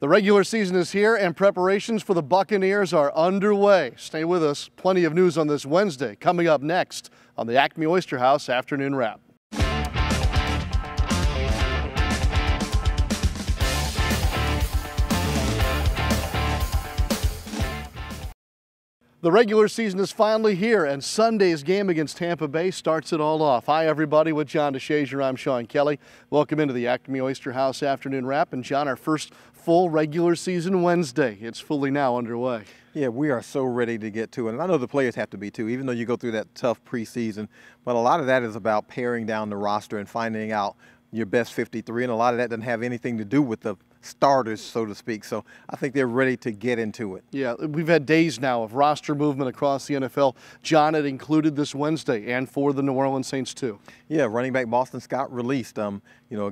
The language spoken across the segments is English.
The regular season is here and preparations for the Buccaneers are underway. Stay with us. Plenty of news on this Wednesday coming up next on the ACME Oyster House Afternoon Wrap. The regular season is finally here, and Sunday's game against Tampa Bay starts it all off. Hi, everybody. With John DeShazier, I'm Sean Kelley. Welcome into the ACME Oyster House Afternoon Wrap. And, John, our first full regular season Wednesday. It's fully now underway. Yeah, we are so ready to get to it. And I know the players have to be, too, even though you go through that tough preseason. But a lot of that is about paring down the roster and finding out your best 53, and a lot of that doesn't have anything to do with the starters, so to speak. So I think they're ready to get into it. Yeah, we've had days now of roster movement across the NFL. John, it included this Wednesday and for the New Orleans Saints too. Yeah, running back Boston Scott released. A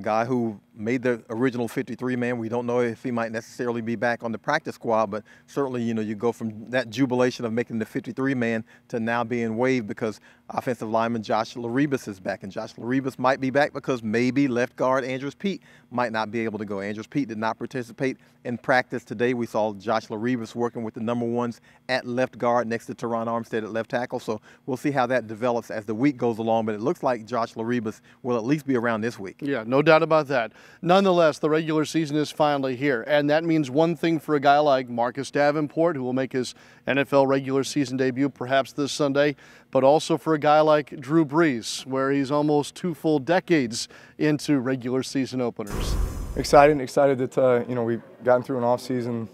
guy who made the original 53-man. We don't know if he might necessarily be back on the practice squad, but certainly, you go from that jubilation of making the 53-man to now being waived because offensive lineman Josh Laribas is back. And Josh Laribas might be back because maybe left guard Andrews Peat might not be able to go. Andrews Peat did not participate in practice today. We saw Josh Laribas working with the number ones at left guard next to Teron Armstead at left tackle. So we'll see how that develops as the week goes along, but it looks like Josh Laribas will at least be around this week. Yeah, no doubt about that. Nonetheless, the regular season is finally here, and that means one thing for a guy like Marcus Davenport, who will make his NFL regular season debut perhaps this Sunday, but also for a guy like Drew Brees, where he's almost 2 full decades into regular season openers. Excited that we've gotten through an off season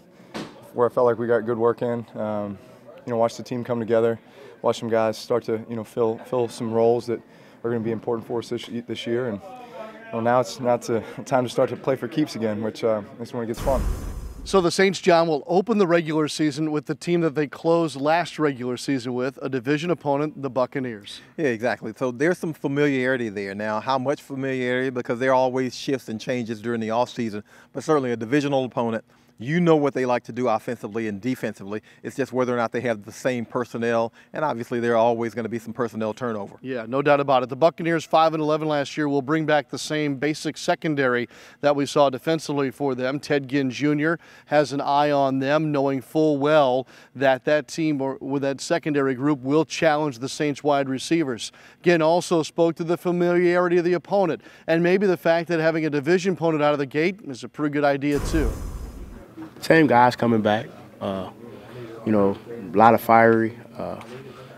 where I felt like we got good work in. Watch the team come together, watch some guys start to fill some roles that are going to be important for us this year, and now it's time to start to play for keeps again, which is when it gets fun. So the Saints, John, will open the regular season with the team that they closed last regular season with, a division opponent, the Buccaneers. Yeah, exactly. So there's some familiarity there. Now, how much familiarity? Because there are always shifts and changes during the offseason, but certainly a divisional opponent. You know what they like to do offensively and defensively. It's just whether or not they have the same personnel, and obviously there are always going to be some personnel turnover. Yeah, no doubt about it. The Buccaneers 5-11 last year will bring back the same basic secondary that we saw defensively for them. Ted Ginn Jr. has an eye on them, knowing full well that team or with that secondary group will challenge the Saints wide receivers. Ginn also spoke to the familiarity of the opponent and maybe the fact that having a division opponent out of the gate is a pretty good idea too. Same guys coming back, a lot of fiery.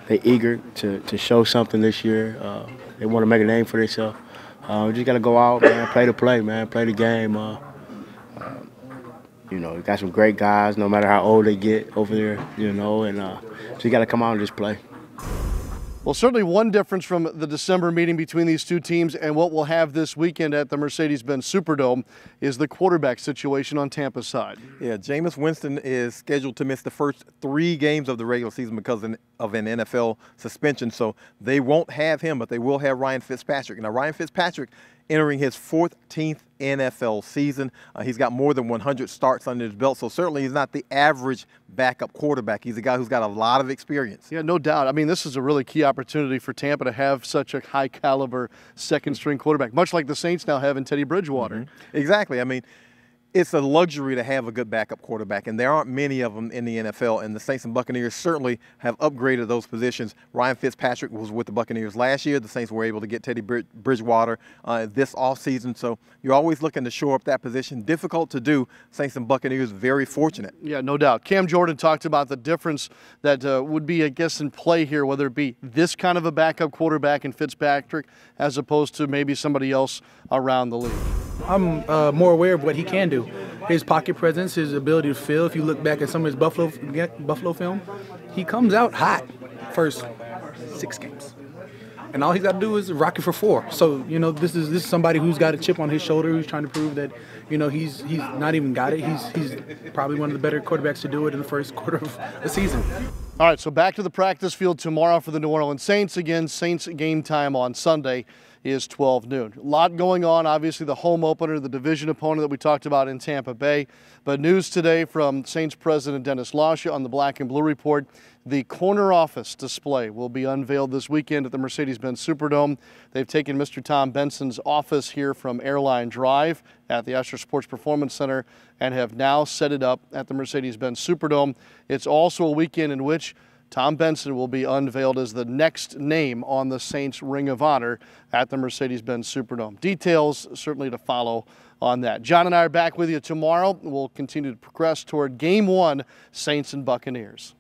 They're eager to show something this year. They want to make a name for themselves. We just got to go out, man, play the play, man, play the game. We got some great guys, no matter how old they get over there, and so you got to come out and just play. Well, certainly one difference from the December meeting between these two teams and what we'll have this weekend at the Mercedes-Benz Superdome is the quarterback situation on Tampa's side. Yeah, Jameis Winston is scheduled to miss the first 3 games of the regular season because of an NFL suspension. So they won't have him, but they will have Ryan Fitzpatrick. Now, Ryan Fitzpatrick entering his 14th NFL season. He's got more than 100 starts under his belt, so certainly he's not the average backup quarterback. He's a guy who's got a lot of experience. Yeah, no doubt. I mean, this is a really key opportunity for Tampa to have such a high-caliber second-string quarterback, much like the Saints now have in Teddy Bridgewater. Mm-hmm. Exactly. I mean, it's a luxury to have a good backup quarterback, and there aren't many of them in the NFL, and the Saints and Buccaneers certainly have upgraded those positions. Ryan Fitzpatrick was with the Buccaneers last year. The Saints were able to get Teddy Bridgewater this offseason, so you're always looking to shore up that position. Difficult to do. Saints and Buccaneers very fortunate. Yeah, no doubt. Cam Jordan talked about the difference that would be, I guess, in play here, whether it be this kind of a backup quarterback in Fitzpatrick as opposed to maybe somebody else around the league. I'm more aware of what he can do. His pocket presence, his ability to fill. If you look back at some of his Buffalo film, he comes out hot first 6 games. And all he's got to do is rock it for 4. So, this is somebody who's got a chip on his shoulder, who's trying to prove that, he's not even got it. He's probably one of the better quarterbacks to do it in the first quarter of the season. All right, so back to the practice field tomorrow for the New Orleans Saints. Again, Saints game time on Sunday is 12 noon. A lot going on. Obviously, the home opener, the division opponent that we talked about in Tampa Bay. But news today from Saints president Dennis Lascia on the Black and Blue Report. The corner office display will be unveiled this weekend at the Mercedes-Benz Superdome. They've taken Mr. Tom Benson's office here from Airline Drive at the Asher Sports Performance Center and have now set it up at the Mercedes-Benz Superdome. It's also a weekend in which Tom Benson will be unveiled as the next name on the Saints Ring of Honor at the Mercedes-Benz Superdome. Details certainly to follow on that. John and I are back with you tomorrow. We'll continue to progress toward Game 1, Saints and Buccaneers.